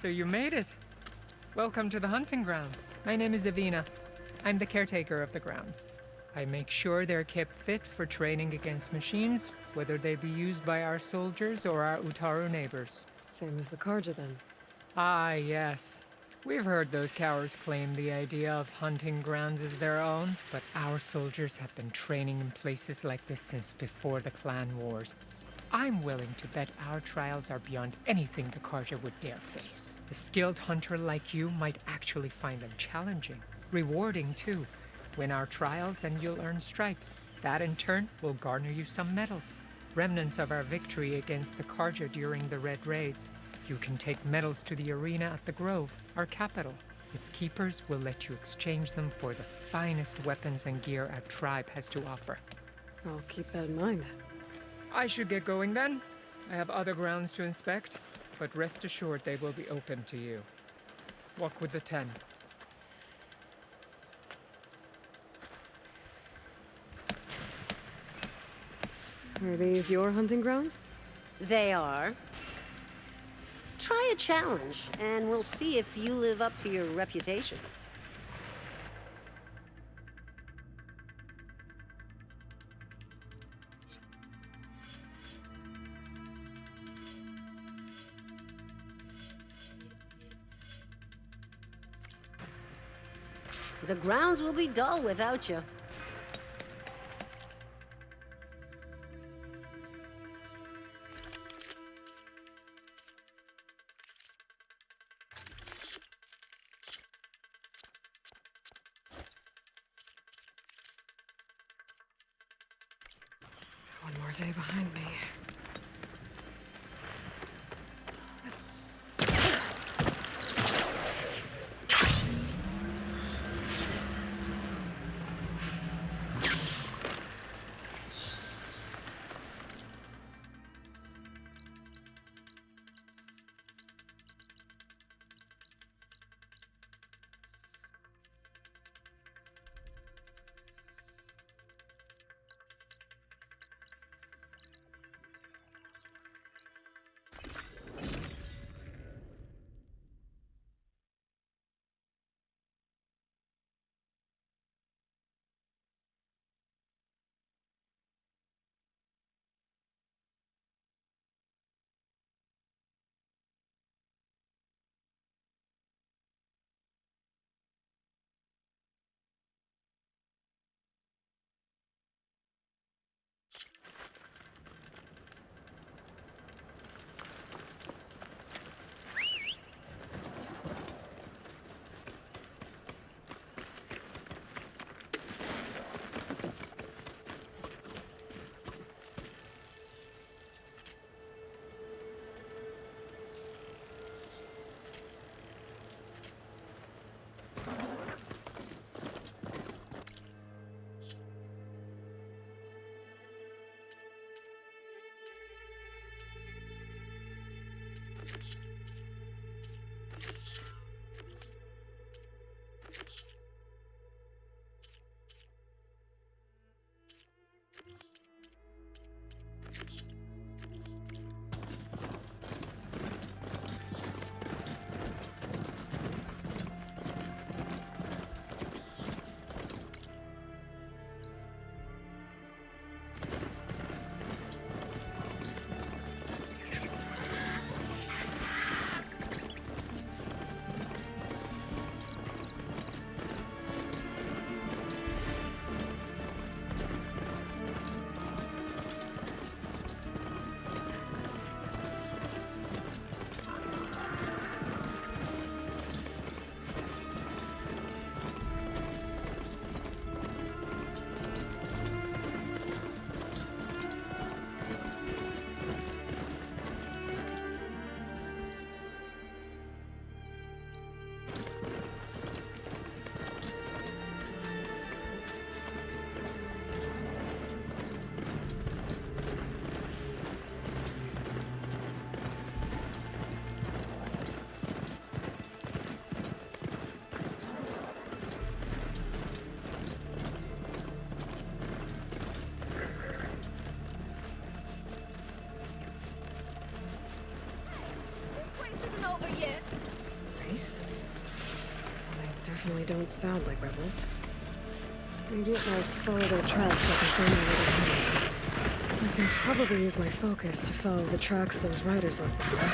So you made it. Welcome to the hunting grounds. My name is Avina. I'm the caretaker of the grounds. I make sure they're kept fit for training against machines, whether they be used by our soldiers or our Utaru neighbors. Same as the Karja then. Ah, yes. We've heard those cowards claim the idea of hunting grounds as their own, but our soldiers have been training in places like this since before the clan wars. I'm willing to bet our trials are beyond anything the Karja would dare face. A skilled hunter like you might actually find them challenging. Rewarding, too. Win our trials and you'll earn stripes. That, in turn, will garner you some medals. Remnants of our victory against the Karja during the Red Raids. You can take medals to the arena at the Grove, our capital. Its keepers will let you exchange them for the finest weapons and gear our tribe has to offer. I'll keep that in mind. I should get going then. I have other grounds to inspect, but rest assured they will be open to you. Walk with the 10. Are these your hunting grounds? They are. Try a challenge, and we'll see if you live up to your reputation. The grounds will be dull without you. One more day behind me. nice. They definitely don't sound like rebels. Maybe if I follow their tracks, I can find my way behind. I can probably use my focus to follow the tracks those riders left behind.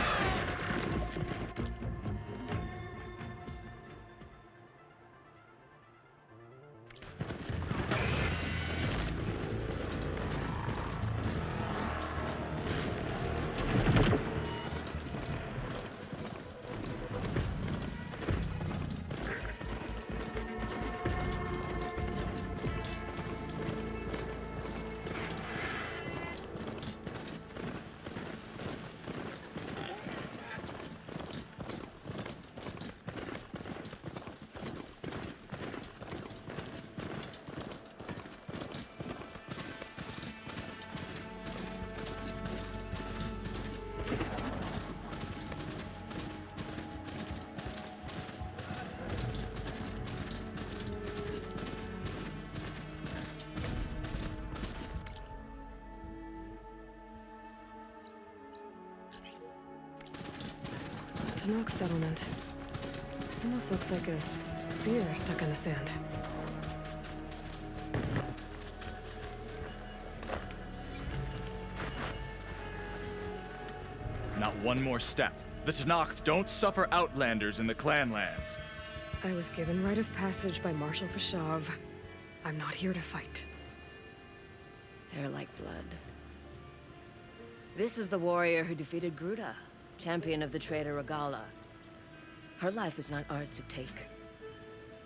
Tenok settlement. Almost looks like a spear stuck in the sand. Not one more step. The Tenakth don't suffer outlanders in the Clanlands. I was given rite of passage by Marshal Fashav. I'm not here to fight. They're like blood. This is the warrior who defeated Gruda, champion of the traitor Regala. Her life is not ours to take.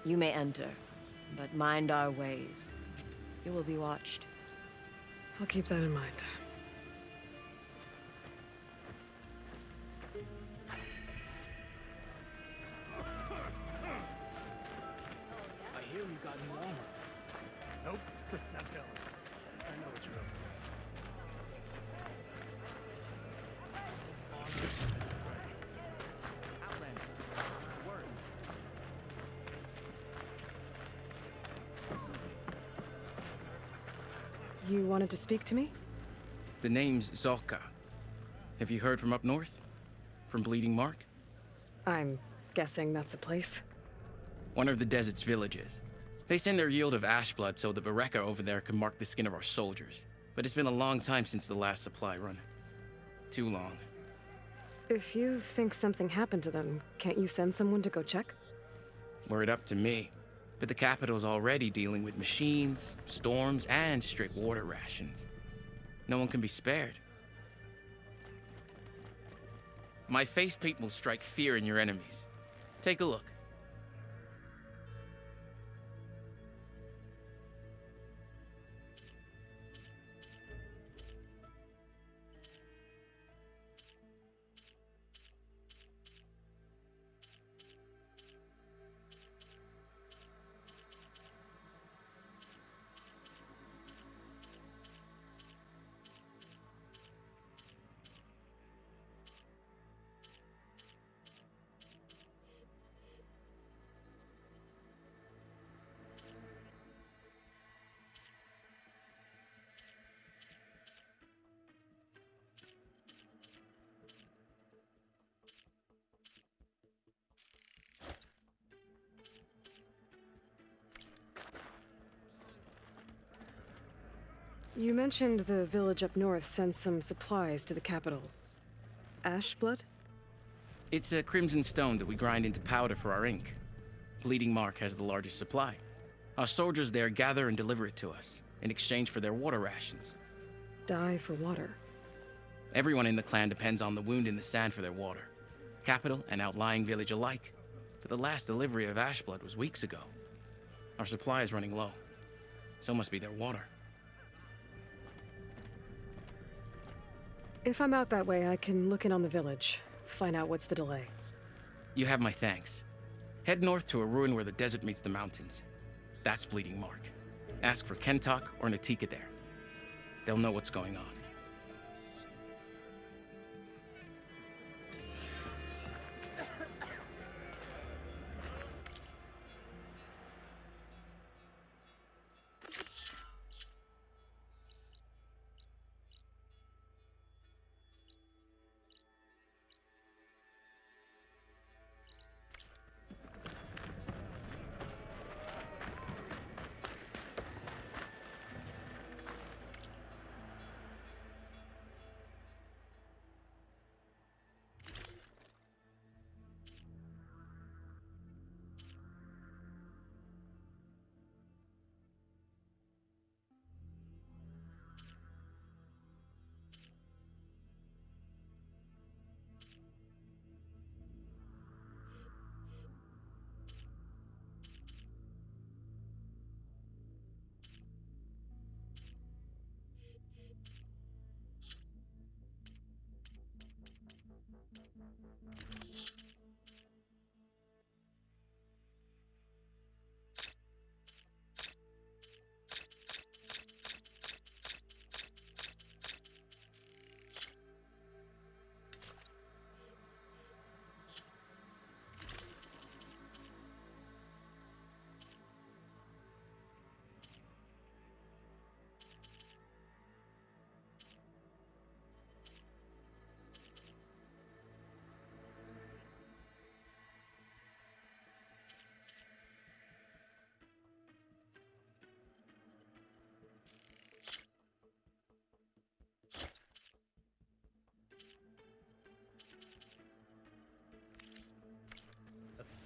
You may enter, but mind our ways. You will be watched. I'll keep that in mind. I hear you got new armor. Nope, not telling. I know it's real. You wanted to speak to me? The name's Zolka. Have you heard from up north? From Bleeding Mark? I'm guessing that's a place. One of the desert's villages. They send their yield of ash blood so the Bereka over there can mark the skin of our soldiers. But it's been a long time since the last supply run. Too long. If you think something happened to them, can't you send someone to go check? Were it up to me. But the capital's already dealing with machines, storms, and strict water rations. No one can be spared. My face paint will strike fear in your enemies. Take a look. You mentioned the village up north sends some supplies to the capital. Ashblood? It's a crimson stone that we grind into powder for our ink. Bleeding Mark has the largest supply. Our soldiers there gather and deliver it to us, in exchange for their water rations. Die for water. Everyone in the clan depends on the wound in the sand for their water. Capital and outlying village alike. But the last delivery of Ashblood was weeks ago. Our supply is running low. So must be their water. If I'm out that way, I can look in on the village, find out what's the delay. You have my thanks. Head north to a ruin where the desert meets the mountains. That's Bleeding Mark. Ask for Kentok or Natika there. They'll know what's going on.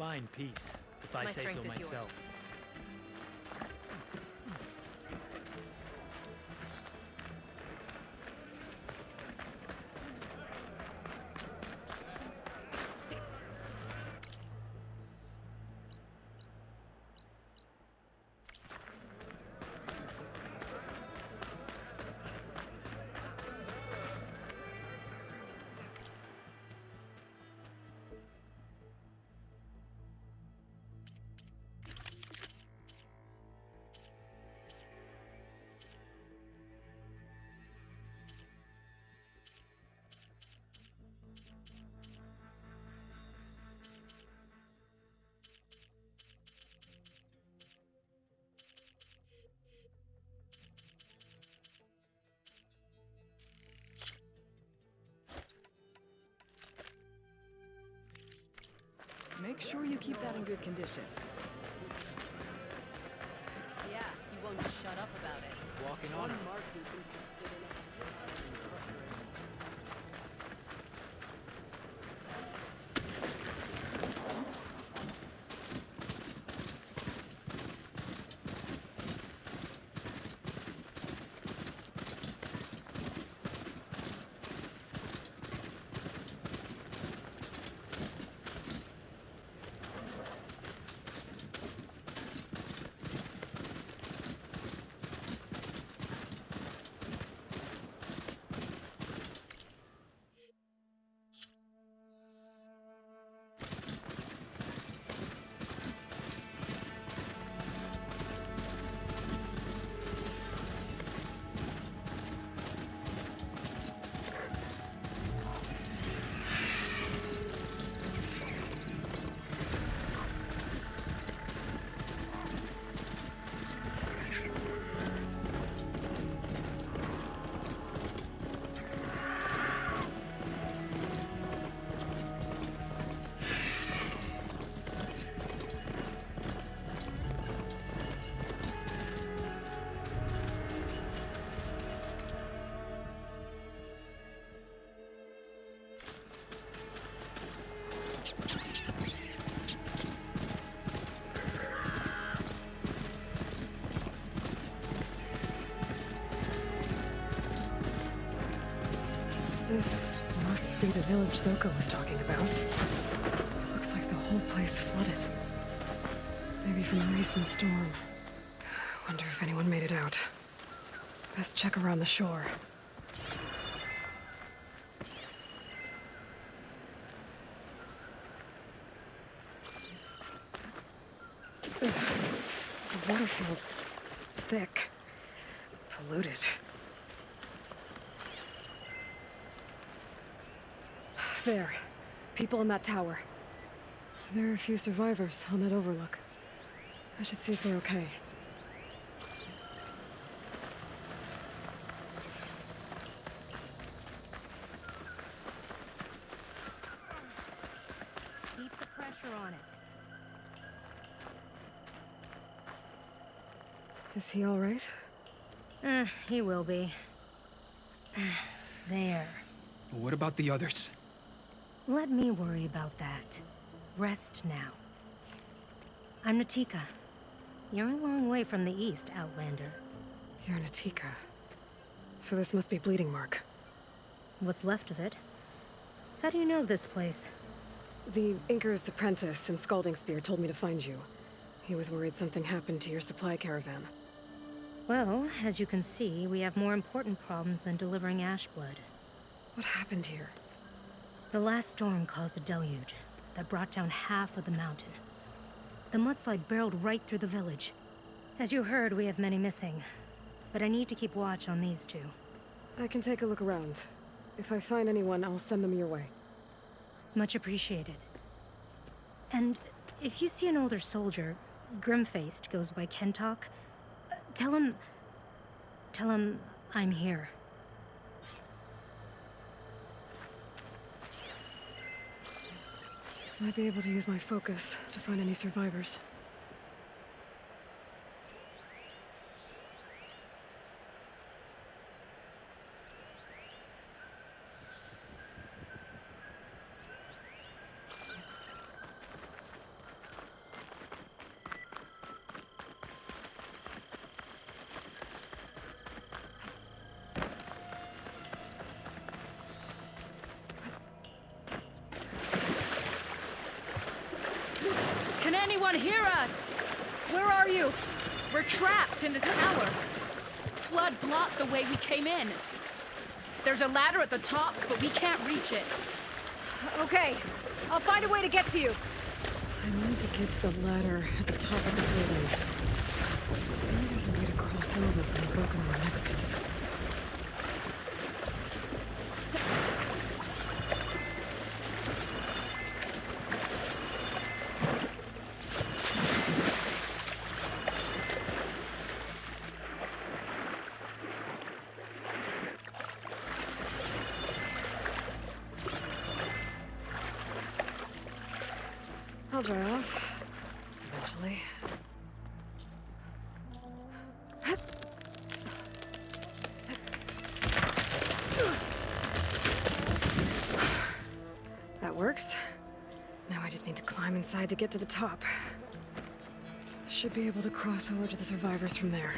find peace, if I My say so strength is myself. yours. Make sure you keep that in good condition. Yeah, you won't shut up about it. Walking on it. This must be the village Zoko was talking about. Looks like the whole place flooded. Maybe from the recent storm. Wonder if anyone made it out. Best check around the shore. Ugh. The water feels thick, polluted. There. People in that tower. There are a few survivors on that overlook. I should see if they're okay. Keep the pressure on it. Is he all right? He will be. There. What about the others? Let me worry about that. Rest now. I'm Natika. You're a long way from the east, Outlander. You're Natika. So this must be Bleeding Mark. What's left of it? How do you know this place? The Inker's apprentice in Scalding Spear told me to find you. He was worried something happened to your supply caravan. Well, as you can see, we have more important problems than delivering Ashblood. What happened here? The last storm caused a deluge that brought down half of the mountain. The mudslide barreled right through the village. As you heard, we have many missing, but I need to keep watch on these two. I can take a look around. If I find anyone, I'll send them your way. Much appreciated. And if you see an older soldier, grim-faced, goes by Kentok, tell him I'm here. Might be able to use my focus to find any survivors. anyone hear us? Where are you? We're trapped in this tower. Flood blocked the way we came in. There's a ladder at the top, but we can't reach it. Okay, I'll find a way to get to you. I need to get to the ladder at the top of the building. Maybe there's a way to cross over from the broken one next to it. I'll dry off. Eventually. That works. Now I just need to climb inside to get to the top. Should be able to cross over to the survivors from there.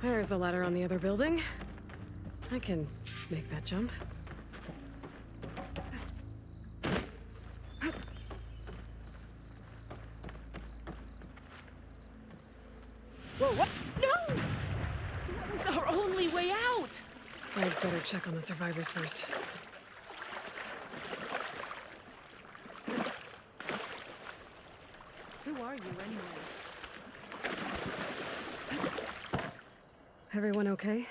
There's the ladder on the other building. I can make that jump. Whoa, what? No! It's our only way out! I'd better check on the survivors first. Who are you, anyway? Everyone okay?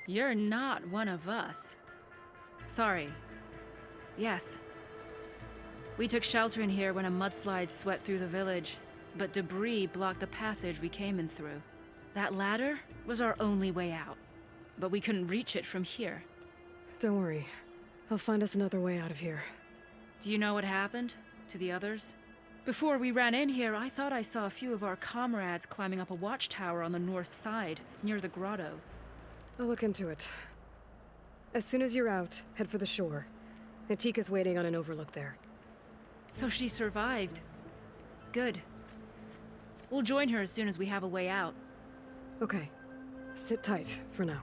You're not one of us. Sorry. Yes. We took shelter in here when a mudslide swept through the village, but debris blocked the passage we came in through. That ladder was our only way out, but we couldn't reach it from here. Don't worry. I'll find us another way out of here. Do you know what happened to the others? Before we ran in here, I thought I saw a few of our comrades climbing up a watchtower on the north side, near the grotto. I'll look into it. As soon as you're out, head for the shore. Natika's waiting on an overlook there. So she survived. Good. We'll join her as soon as we have a way out. Okay. Sit tight for now.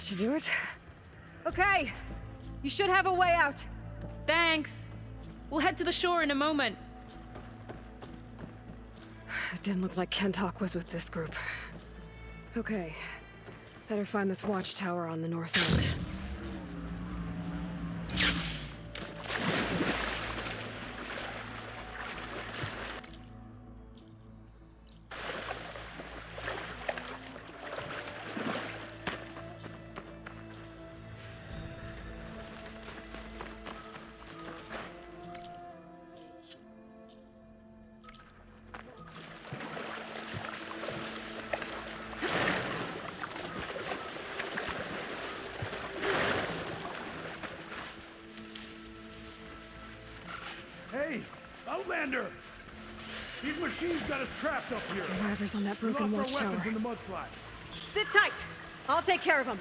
should do it. Okay, you should have a way out. Thanks. We'll head to the shore in a moment. It didn't look like Kentok was with this group. Okay, better find this watchtower on the north end. Hey, Outlander! These machines got us trapped up here. Survivors on that broken We lost our watchtower. weapons in the mudslide. Sit tight! I'll take care of them.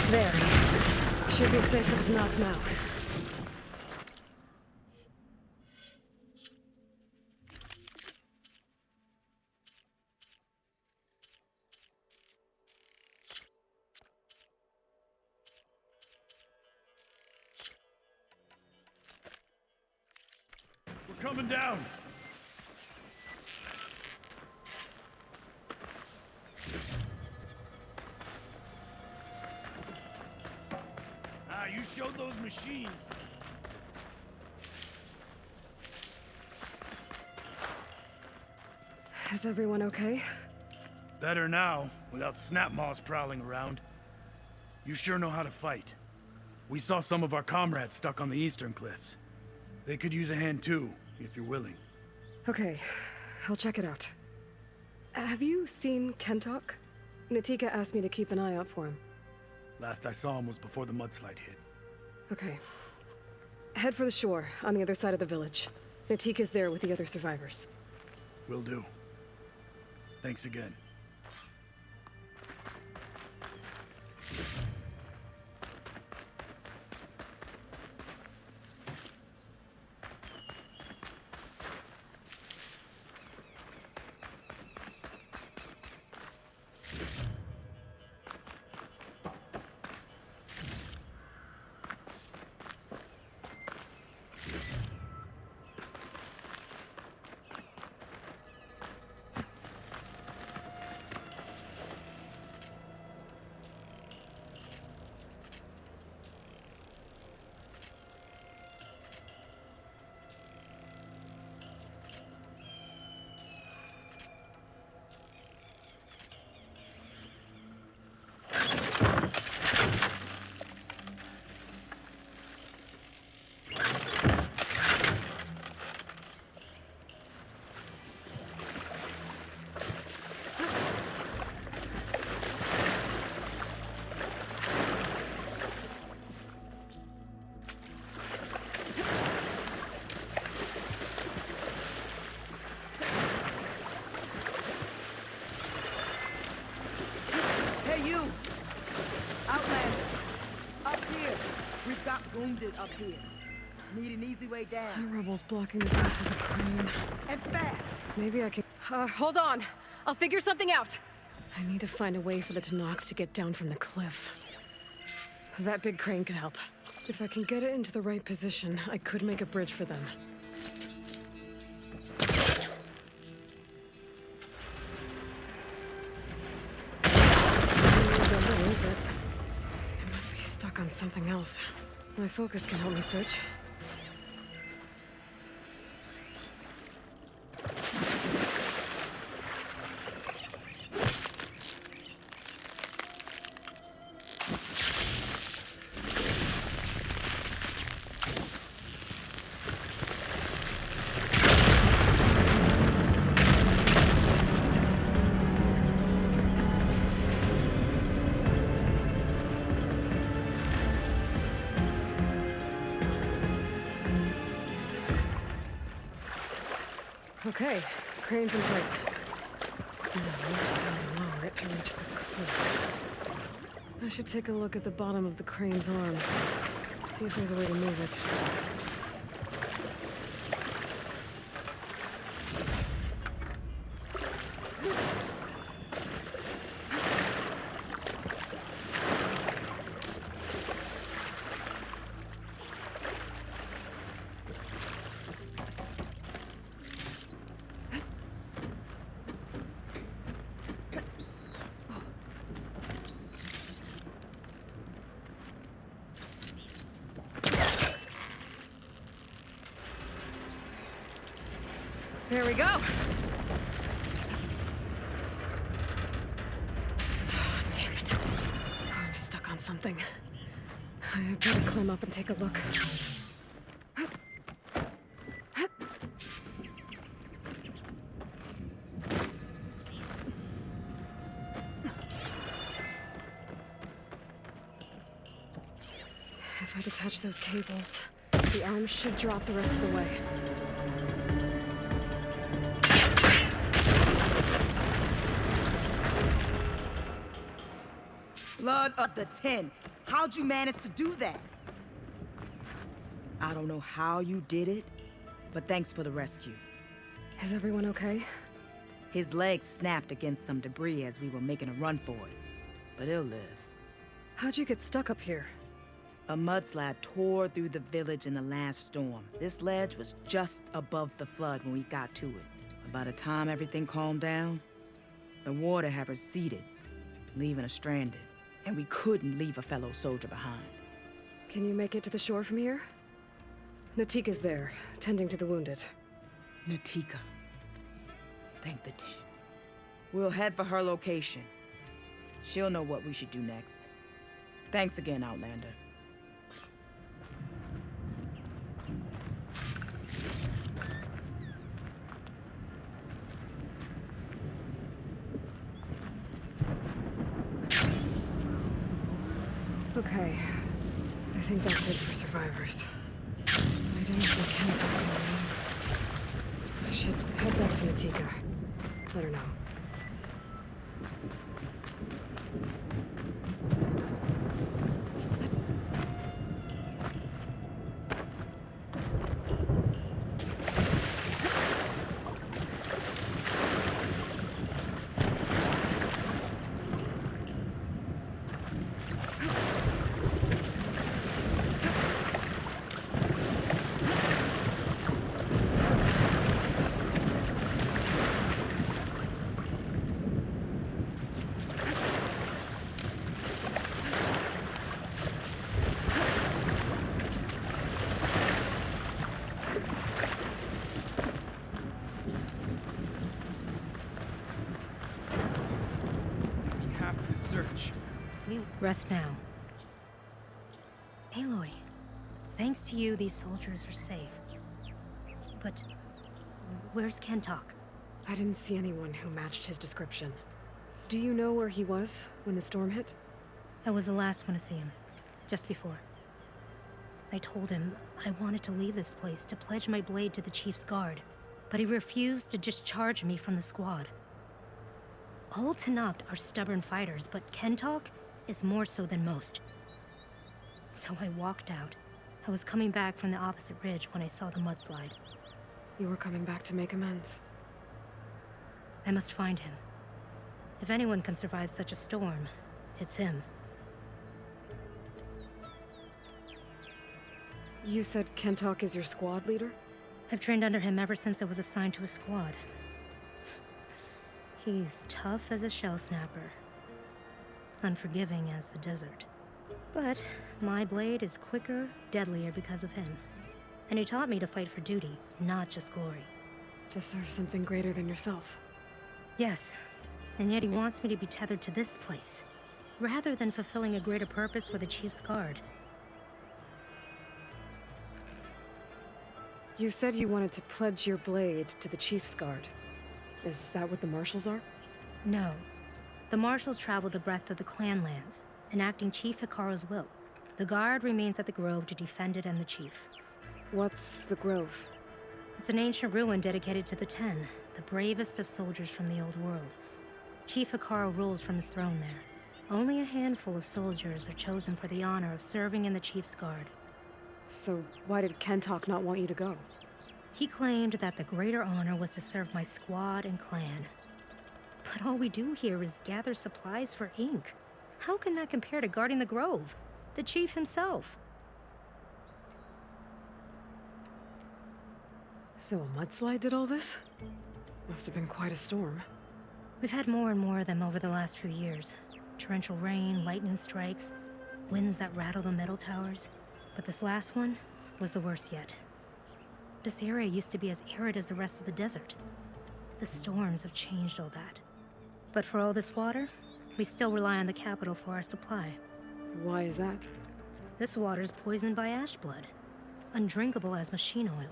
There. Should be safe for the Tanakh now. We're coming down. You showed those machines. Is everyone okay? Better now, without Snapmaws prowling around. You sure know how to fight. We saw some of our comrades stuck on the eastern cliffs. They could use a hand too, if you're willing. Okay, I'll check it out. Have you seen Kentok? Natika asked me to keep an eye out for him. Last I saw him was before the mudslide hit. Okay. Head for the shore, on the other side of the village. Natika's there with the other survivors. Will do. Thanks again. Wounded up here. Need an easy way down. The rebels blocking the base of the crane. And fast. Maybe I can... hold on! I'll figure something out! I need to find a way for the Tanakh to get down from the cliff. That big crane could help. If I can get it into the right position, I could make a bridge for them. It must be stuck on something else. My focus can help me search. Okay, crane's in place. Now, lower it to reach the cliff. I should take a look at the bottom of the crane's arm. See if there's a way to move it. There we go! Oh, damn it. I'm stuck on something. I better climb up and take a look. If I detach those cables, the arm should drop the rest of the way. Blood of the 10. How'd you manage to do that? I don't know how you did it, but thanks for the rescue. Is everyone okay? His legs snapped against some debris as we were making a run for it, but he'll live. How'd you get stuck up here? A mudslide tore through the village in the last storm. This ledge was just above the flood when we got to it. But by the time everything calmed down, the water had receded, leaving us stranded. And we couldn't leave a fellow soldier behind. Can you make it to the shore from here? Natika's there, tending to the wounded. Natika. Thank the team. We'll head for her location. She'll know what we should do next. Thanks again, Outlander. Okay. I think that's it for survivors. I don't see Kentok anymore. I should head back to Natika. Let her know. Rest now. Aloy, thanks to you, these soldiers are safe. But where's Kentok? I didn't see anyone who matched his description. Do you know where he was when the storm hit? I was the last one to see him, just before. I told him I wanted to leave this place to pledge my blade to the Chief's guard, but he refused to discharge me from the squad. All Tenakth are stubborn fighters, but Kentok is more so than most. So I walked out. I was coming back from the opposite ridge when I saw the mudslide. You were coming back to make amends. I must find him. If anyone can survive such a storm, it's him. You said Kentok is your squad leader? I've trained under him ever since I was assigned to a squad. He's tough as a shell snapper. Unforgiving as the desert. But my blade is quicker, deadlier because of him. And he taught me to fight for duty, not just glory. To serve something greater than yourself. Yes, and yet he wants me to be tethered to this place, rather than fulfilling a greater purpose for the Chief's guard. You said you wanted to pledge your blade to the Chief's guard. Is that what the Marshals are? No. The Marshals travel the breadth of the clan lands, enacting Chief Hekarro's will. The guard remains at the Grove to defend it and the Chief. What's the Grove? It's an ancient ruin dedicated to the Ten, the bravest of soldiers from the old world. Chief Hekarro rules from his throne there. Only a handful of soldiers are chosen for the honor of serving in the Chief's guard. So why did Kentok not want you to go? He claimed that the greater honor was to serve my squad and clan. But all we do here is gather supplies for ink. How can that compare to guarding the Grove? The Chief himself. So a mudslide did all this? Must have been quite a storm. We've had more and more of them over the last few years. Torrential rain, lightning strikes, winds that rattle the metal towers. But this last one was the worst yet. This area used to be as arid as the rest of the desert. The storms have changed all that. But for all this water, we still rely on the capital for our supply. Why is that? This water's poisoned by ash blood. Undrinkable as machine oil.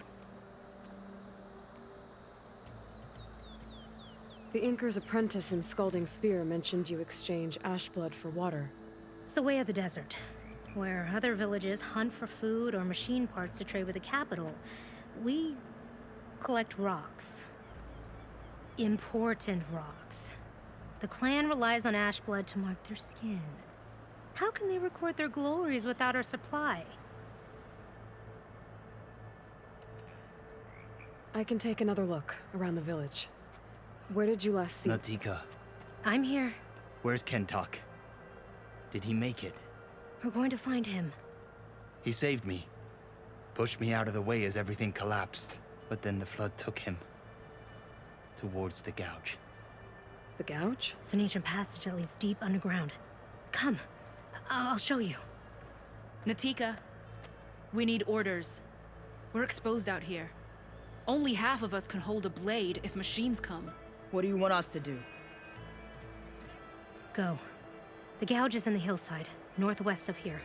The Inker's apprentice in Scalding Spear mentioned you exchange ash blood for water. It's the way of the desert. Where other villages hunt for food or machine parts to trade with the capital, we collect rocks. Important rocks. The clan relies on ash blood to mark their skin. How can they record their glories without our supply? I can take another look around the village. Where did you last see? Natika, I'm here. where's Kentok? Did he make it? We're going to find him. He saved me. Pushed me out of the way as everything collapsed. But then the flood took him. Towards the gouge. The gouge? It's an ancient passage that leads deep underground. Come. I'll show you. Natika, we need orders. We're exposed out here. Only half of us can hold a blade if machines come. What do you want us to do? Go. The gouge is in the hillside, northwest of here.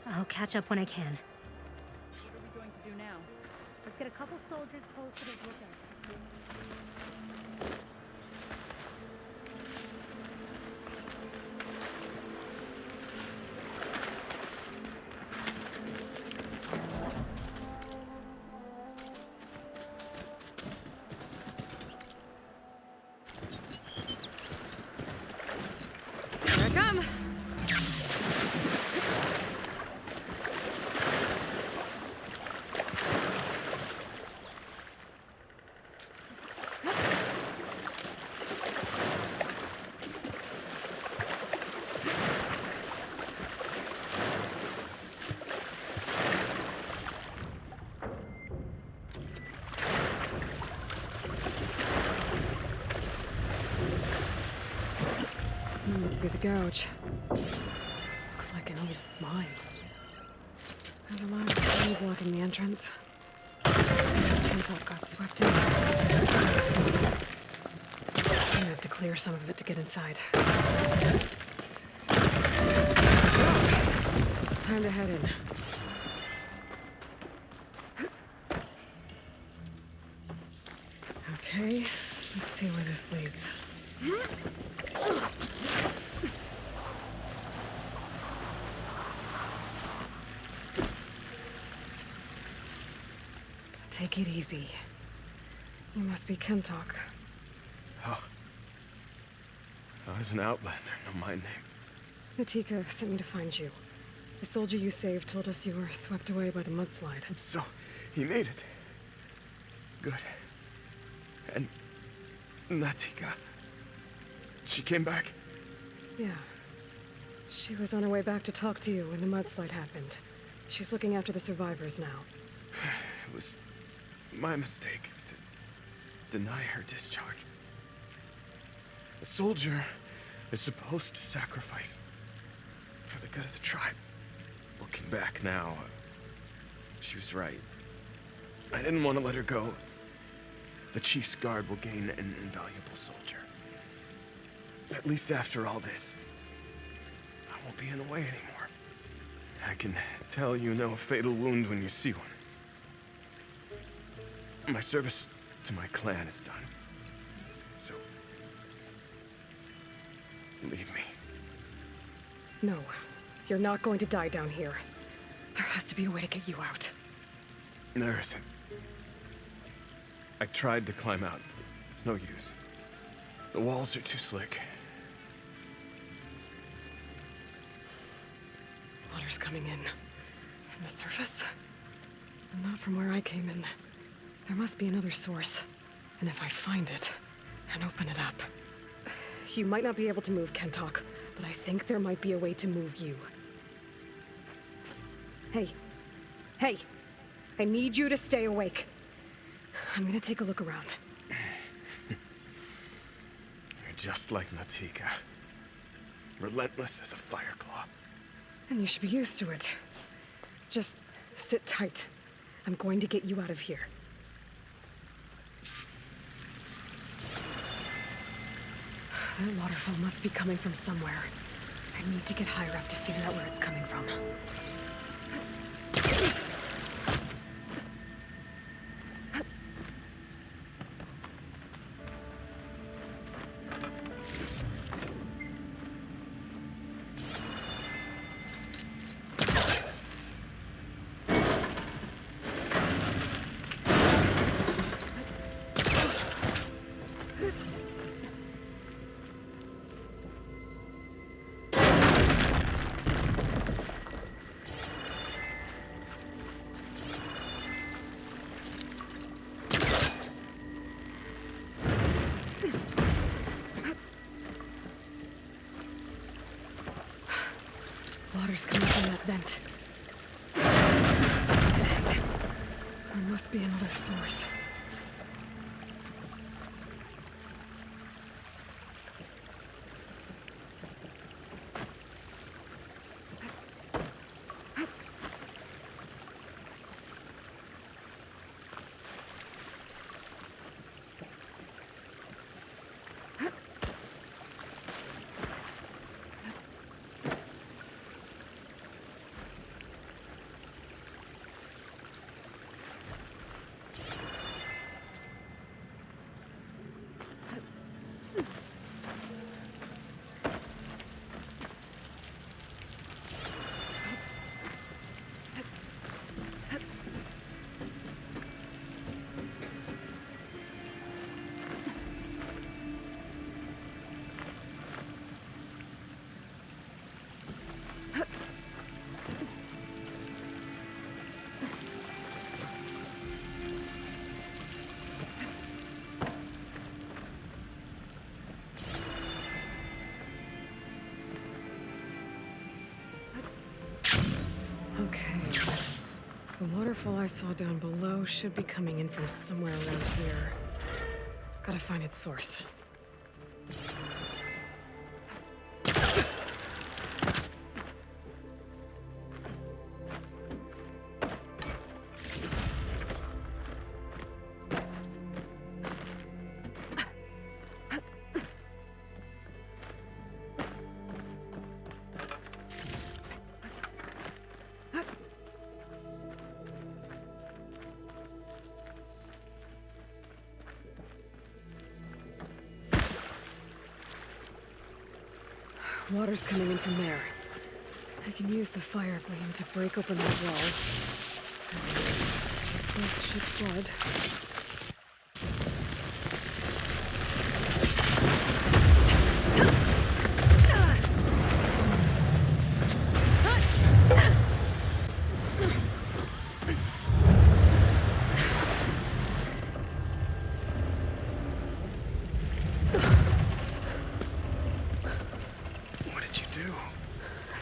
I'll catch up when I can. What are we going to do now? Let's get a couple soldiers posted as lookouts. Here I come! Must be the gouge. Looks like an old mine. There's a lot of debris blocking the entrance. Kentok got swept in. I have to clear some of it to get inside. Time to head in. Okay, let's see where this leads. Take it easy. You must be Kentok. Oh. I was an outlander, no my name. Natika sent me to find you. The soldier you saved told us you were swept away by the mudslide. So, he made it. Good. And Natika, she came back? Yeah. She was on her way back to talk to you when the mudslide happened. She's looking after the survivors now. It was my mistake to deny her discharge. A soldier is supposed to sacrifice for the good of the tribe. Looking back now, she was right. I didn't want to let her go. The chief's guard will gain an invaluable soldier. At least after all this, I won't be in the way anymore. I can tell you know a fatal wound when you see one. My service to my clan is done. So, leave me. No, you're not going to die down here. There has to be a way to get you out. There isn't. I tried to climb out. It's no use. The walls are too slick. Water's coming in. From the surface? And not from where I came in. There must be another source. And if I find it, and open it up... You might not be able to move, Kentok, but I think there might be a way to move you. Hey. Hey! I need you to stay awake. I'm gonna take a look around. You're just like Natika. Relentless as a fireclaw. And you should be used to it. Just sit tight. I'm going to get you out of here. That waterfall must be coming from somewhere. I need to get higher up to figure out where it's coming from. Water's coming from that vent. Dead end. There must be another source. Okay. The waterfall I saw down below should be coming in from somewhere around here. Gotta find its source. Water's coming in from there. I can use the fire gleam to break open that wall. This should flood.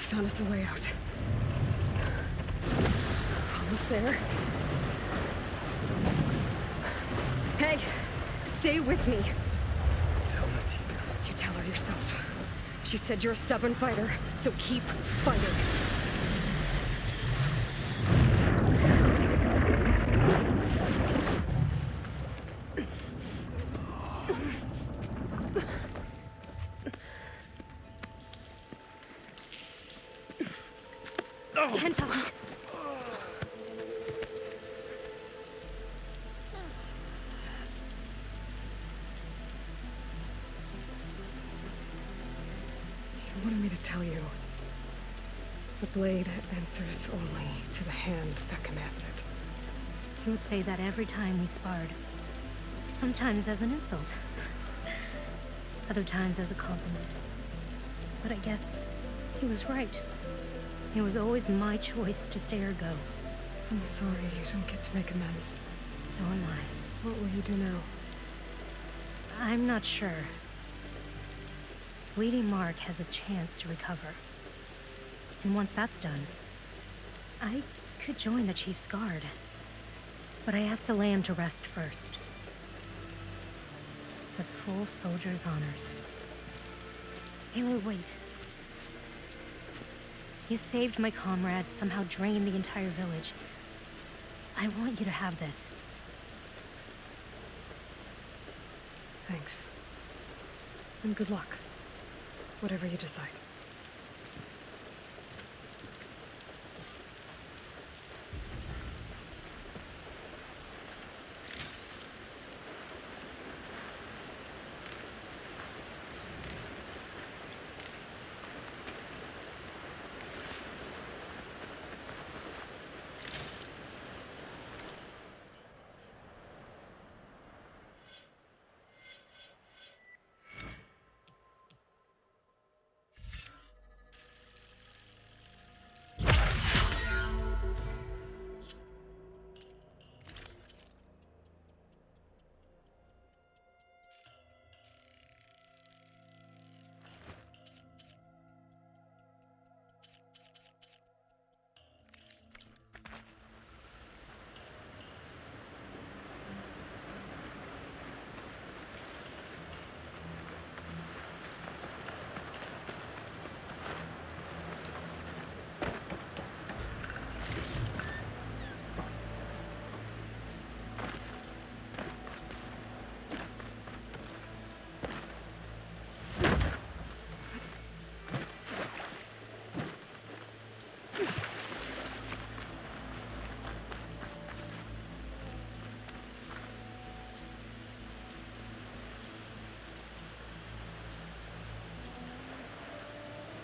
Found us a way out. Almost there. Hey, stay with me. Tell Natika. You tell her yourself. She said you're a stubborn fighter, so keep fighting. Kenta! You wanted me to tell you. The blade answers only to the hand that commands it. He would say that every time we sparred. Sometimes as an insult. Other times as a compliment. But I guess he was right. It was always my choice to stay or go. I'm sorry you didn't get to make amends. So am I. What will you do now? I'm not sure. Bleeding Mark has a chance to recover. And once that's done, I could join the Chief's Guard. But I have to lay him to rest first. With full soldier's honors. Aloy, wait. You saved my comrades, somehow drained the entire village. I want you to have this. Thanks. And good luck. Whatever you decide.